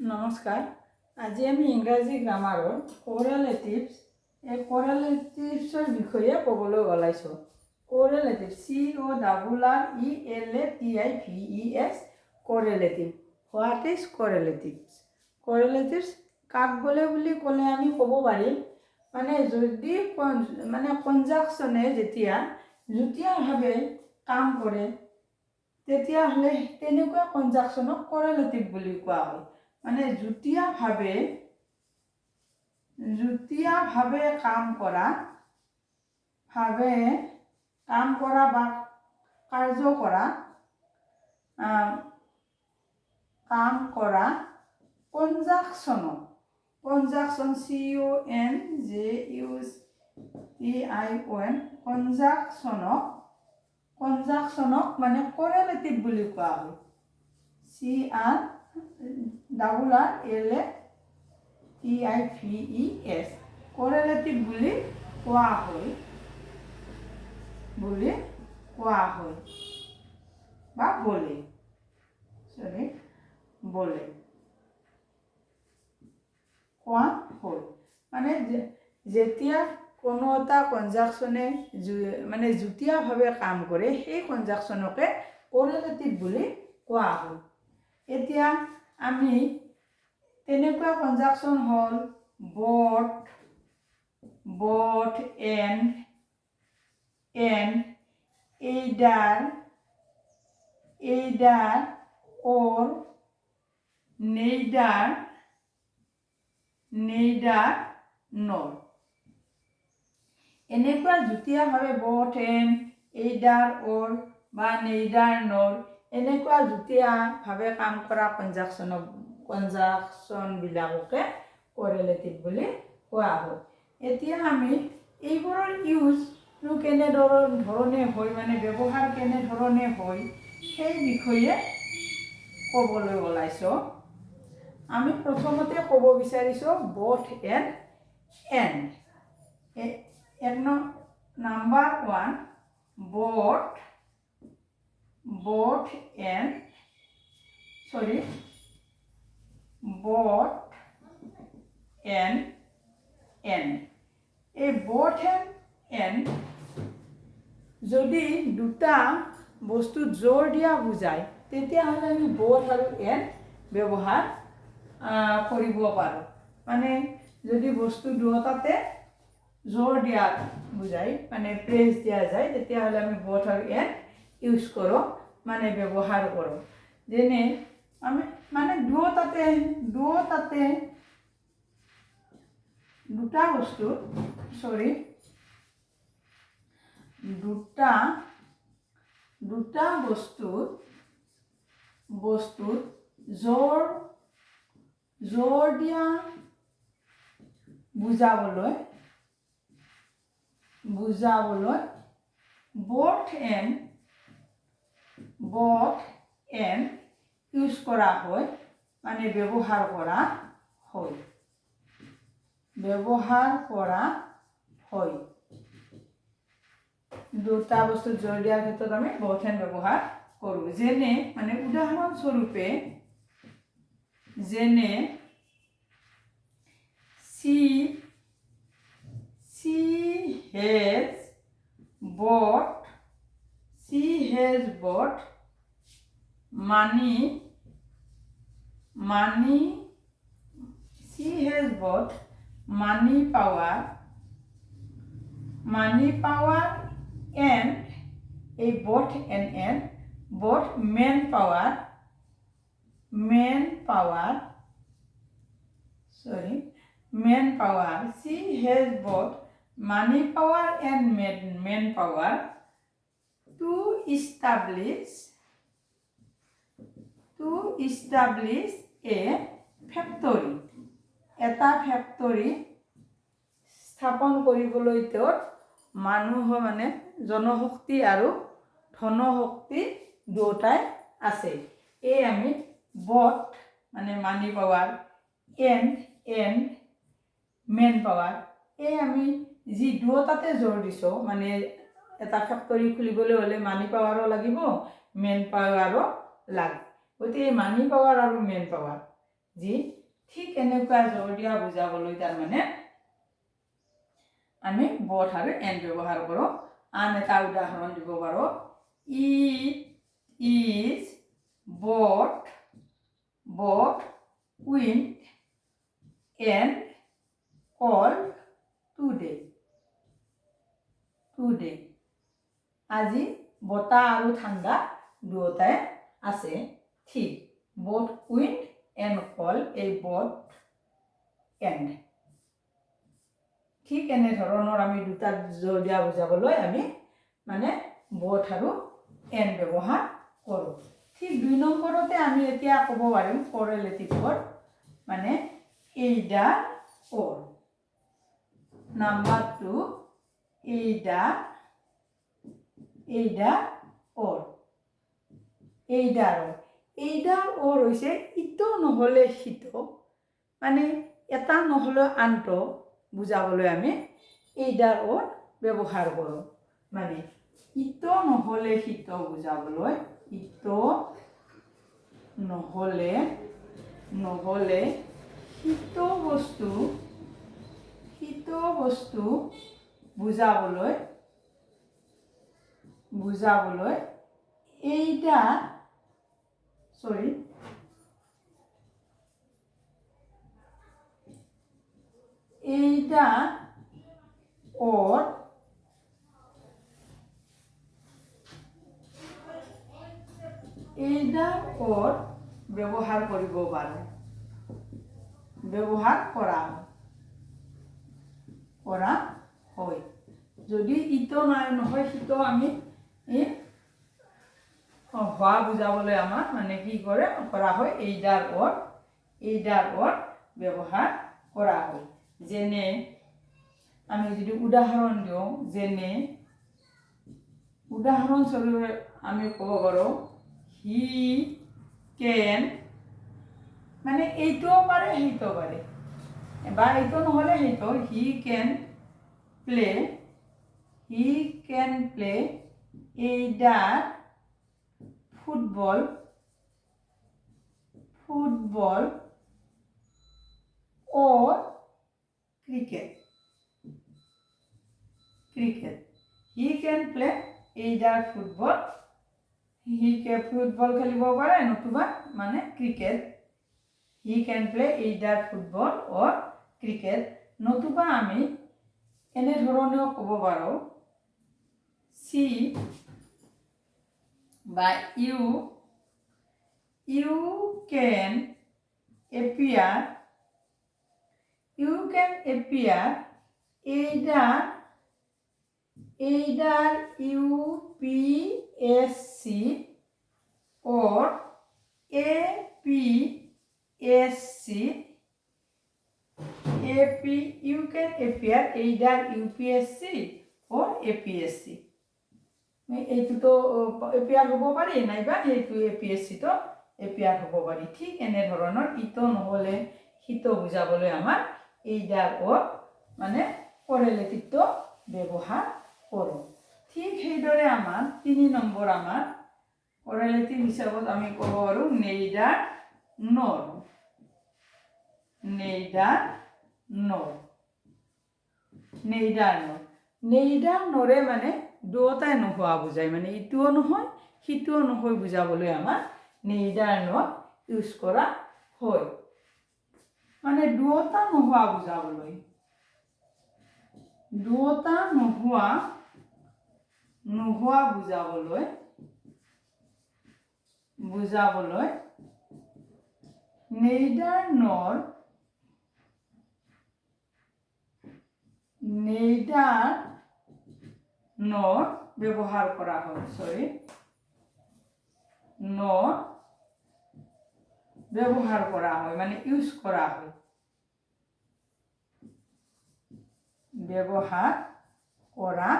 নমস্কাৰ। আজি আমি ইংৰাজী গ্ৰামাৰৰ কোৰেলেটিভছ কোৰেলেটিভছৰ বিষয়ে ক'বলৈ ওলাইছোঁ। Correlative CORRELATIVES correlative. What is correlatives? Correlatives কাক বোলে বুলি ক'লে আমি ক'ব পাৰিম যদি কনজাংচনে যেতিয়া যুটীয়াভাৱে কাম কৰে তেতিয়াহ'লে তেনেকুৱা কনজাংচনক কোৰেলেটিভ বুলি কোৱা হয়। যুটীয়াভাৱে কাম কৰা বা কাৰ্য কৰা কনজাংচন কনজাংচনক কোৰেলেটিভ বুলি কোৱা হয়। CORRELATIVES কোৰেলেটিভ বুলি কোৱা হয় বা বলে কোৱা হয়। যেতিয়া কোনো এটা কনজাংচনে যুটীয়াভাৱে কাম কৰে সেই কনজাংচনকে কোৰেলেটিভ বুলি কোৱা হয়। এতিয়া আমি তেনেকুৱা কনজাংচন হ'ল both and either or neither nor। এনেকুৱা যুটীয়াভাৱে both and either or বা neither nor এনেকুৱা যুটীয়াভাৱে কাম কৰা কনজাংচনবিলাককে কোৰেলেটিভ বুলি কোৱা হয়। এতিয়া আমি এইবোৰৰ ইউজটো কেনেধৰণে হয় ব্যৱহাৰ কেনেধৰণে হয় সেই বিষয়ে ক'বলৈ ওলাইছোঁ। আমি প্ৰথমতে ক'ব বিচাৰিছোঁ both and number 1 both and এই both and যদি দুটা বস্তুত জোৰ দিয়া বুজায় তেতিয়াহ'লে আমি both আৰু and ব্যৱহাৰ কৰিব পাৰোঁ। যদি বস্তু দুয়োটাতে জোৰ দিয়া বুজায় প্ৰেছ দিয়া যায় তেতিয়াহ'লে আমি both আৰু and ইউজ কৰোঁ ব্যৱহাৰ কৰোঁ। যেনে আমি দুয়োটাতে দুটা বস্তুত জোৰ দিয়া বুজাবলৈ both and ইউজ কৰা হয় ব্যৱহাৰ কৰা হয়। দুটা বস্তুত জোৰ দিয়াৰ ক্ষেত্ৰত আমি both and ব্যৱহাৰ কৰোঁ। যেনে উদাহৰণস্বৰূপে she has bought money power and both manpower she has bought money power and manpower to establish a factory। এটা ফেক্টৰী স্থাপন কৰিবলৈ তেওঁৰ মানুহ জনশক্তি আৰু ধনশক্তি দুয়োটাই আছে। এই আমি both money power and man power এই আমি যি দুয়োটাতে জোৰ দিছোঁ এটা ফেক্টৰী খুলিবলৈ হ'লে মানি পাৱাৰো লাগিব মেন পাৱাৰো লাগে। গতিকে মানি পাৱাৰ আৰু মেন পাৱাৰ যি ঠিক এনেকুৱা জোৰ দিয়া বুজাবলৈ তাৰমানে আমি বট আৰু এন ব্যৱহাৰ কৰোঁ আন এটা উদাহৰণ দিব পাৰোঁ it is bought window and cold today আজি বতাহ আৰু ঠাণ্ডা দুয়োটাই আছে ঠিক বট উইণ্ড এণ্ড কল্ড এই বট এণ্ড ঠিক এনেধৰণৰ আমি দুটা জোৰ দিয়া বুজাবলৈ আমি মানে বট আৰু এন ব্যৱহাৰ কৰোঁ ঠিক 2 নম্বৰতে আমি এতিয়া ক'ব পাৰিম কৰেলেটিভৰ মানে এইডাৰ অৰ নাম্বাৰ 2 এইডাৰ অৰ এইডাৰ অৰ হৈছে ইটো নহ'লে সিটো মানে এটা নহ'লে আনটো বুজাবলৈ আমি এইডাৰ অৰ ব্যৱহাৰ কৰোঁ মানে ইটো নহ'লে সিটো বুজাবলৈ ইটো নহ'লে সিটো বস্তু বুজাবলৈ এইডাৰ অৰ ব্যৱহাৰ কৰিব পাৰোঁ ব্যৱহাৰ কৰা হয় যদি ইটো নহয় সিটো আমি হোৱা বুজাবলৈ আমাৰ মানে কি কৰা হয় এইডাৰ অৰ ব্যৱহাৰ কৰা হয় যেনে আমি যদি উদাহৰণ দিওঁ যেনে উদাহৰণস্বৰূপে আমি ক'ব পাৰোঁ হি কেন মানে এইটোও পাৰে সেইটোও পাৰে বা এইটো নহ'লে সেইটো he can play either football or cricket. He can play either football. He can football খেলিব পাৰে নতুবা মানে cricket He can play either football or cricket নতুবা আমি এনে ধৰণেও ক'ব পাৰোঁ she বা you can appear either UPSC or APSC. You can appear either UPSC or APSC. এইটোতো এপিয়াৰ হ'ব পাৰি নাইবা সেইটো APSC-টো এপিয়াৰ হ'ব পাৰি ঠিক এনেধৰণৰ ইটো নহ'লে সিটো বুজাবলৈ আমাৰ এইডাৰ অৰ মানে কৰেলেটিভটো ব্যৱহাৰ কৰোঁ ঠিক সেইদৰে আমাৰ 3 নম্বৰ আমাৰ কৰেলেটিভ হিচাপত আমি ক'ব পাৰোঁ নেইডাৰ নৰে মানে দুয়োটাই নোহোৱা বুজায় মানে ইটোও নহয় সিটোও নহয় বুজাবলৈ আমাৰ নেইডাৰ নৰ ইউজ কৰা হয় মানে দুয়োটা নোহোৱা বুজাবলৈ নেইডাৰ নৰ ব্যৱহাৰ কৰা হয় ব্যৱহাৰ কৰা হয় মানে ইউজ কৰা হয় ব্যৱহাৰ কৰা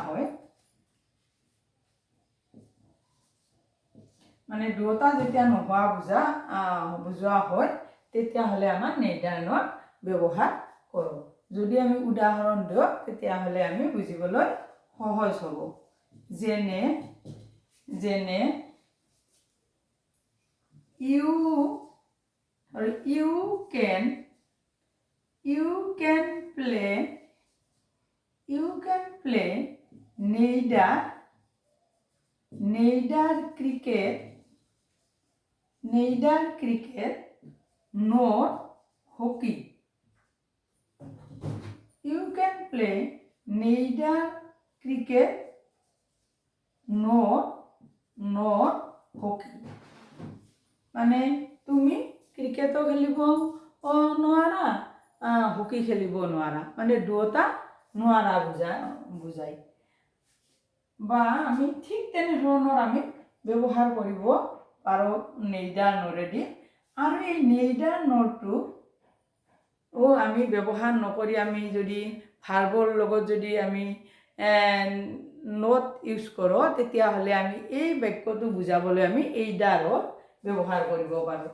হয় মানে দুয়োটা যেতিয়া নোহোৱা বুজোৱা হয় তেতিয়াহ'লে আমাৰ নেইডাৰ নৰ ব্যৱহাৰ কৰোঁ যদি আমি উদাহৰণ দিওঁ তেতিয়াহ'লে আমি বুজিবলৈ সহজ হ'ব যেনে you can play neither cricket nor hockey. You can play neither cricket nor hockey. মানে তুমি ক্ৰিকেটো খেলিব নোৱাৰা, হকী খেলিব নোৱাৰা, মানে দুয়োটা নোৱাৰা বুজায়। বা আমি ঠিক তেনেধৰণৰ আমি ব্যৱহাৰ কৰিব পাৰোঁ নেইডাৰ নৰেদি। আৰু এই নেইডাৰ নৰটো আমি ব্যৱহাৰ নকৰি আমি যদি ভাৰ্বৰ লগত যদি আমি নট ইউজ কৰোঁ, তেতিয়াহ'লে আমি এই বাক্যটো বুজাবলৈ আমি এইডাৰৰ ব্যৱহাৰ কৰিব পাৰোঁ।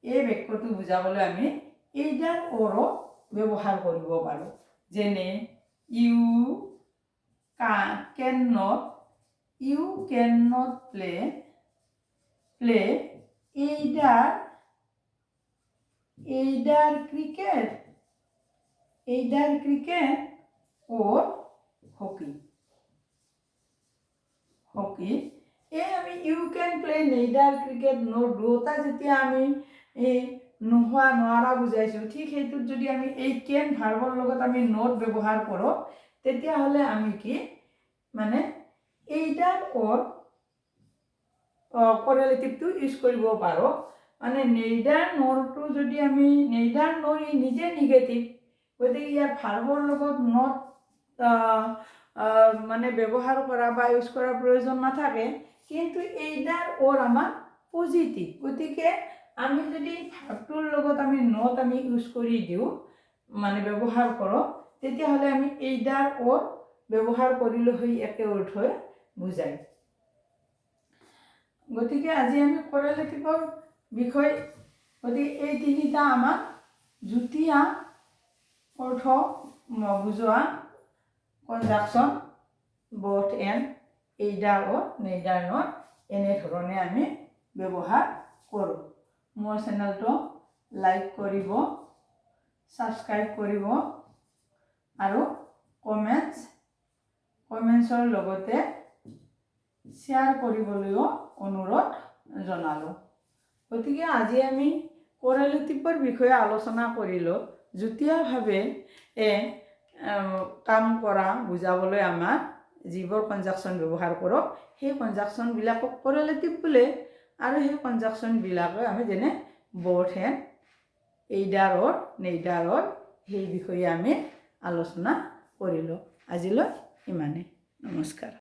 এই বাক্যটো বুজাবলৈ আমি এইডাৰ অৰো ব্যৱহাৰ কৰিব পাৰোঁ। যেনে you can not play either cricket or hockey. এই আমি you can play neither cricket not দুয়োটা যেতিয়া আমি নোৱাৰা বুজাইছোঁ, ঠিক সেইটোত যদি আমি এই কেন ভাৰ্বৰ লগত আমি নট ব্যৱহাৰ কৰোঁ, তেতিয়াহ'লে আমি কি মানে এইডাৰ অৰ কৰেলেটিভটো ইউজ কৰিব পাৰোঁ। মানে নেইডাৰ নৰটো যদি আমি নেইডাৰ নৰ নিজে নিগেটিভ, গতিকে ইয়াৰ ভাৰ্বৰ লগত নট মানে ব্যৱহাৰ কৰা বা ইউজ কৰাৰ প্ৰয়োজন নাথাকে। কিন্তু এইডাৰ অৰ আমাৰ পজিটিভ, গতিকে আমি যদি ভাৰ্বটোৰ লগত আমি নট আমি ইউজ কৰি দিওঁ, মানে ব্যৱহাৰ কৰোঁ, তেতিয়াহ'লে আমি এইডাৰ অৰ ব্যৱহাৰ কৰিলে হৈ একে অৰ্থই বুজায়। গতিকে আজি আমি কৰেলেটিভৰ বিষয়, গতিকে এই তিনিটা আমাৰ যুটীয়া অৰ্থ বুজোৱা conjunction both and এইডাৰ or নেইডাৰ not এনেধৰণে আমি ব্যৱহাৰ কৰোঁ। মোৰ চেনেলটো লাইক কৰিব, ছাবস্ক্ৰাইব কৰিব আৰু কমেণ্টছৰ লগতে শ্বেয়াৰ কৰিবলৈও অনুৰোধ জনালোঁ। গতিকে আজি আমি কৰেলেটিভৰ বিষয়ে আলোচনা কৰিলোঁ। যুটীয়াভাৱে কাম কৰা বুজাবলৈ আমাৰ যিবোৰ কনজাংচন ব্যৱহাৰ কৰোঁ, সেই কনজাংচনবিলাকক কৰেলেটিভ বোলে। আৰু সেই কনজাংচনবিলাকে আমি যেনে both and এইডাৰ অৰ নেইডাৰ অৰ সেই বিষয়ে আমি আলোচনা কৰিলোঁ। আজিলৈ ইমানেই। নমস্কাৰ।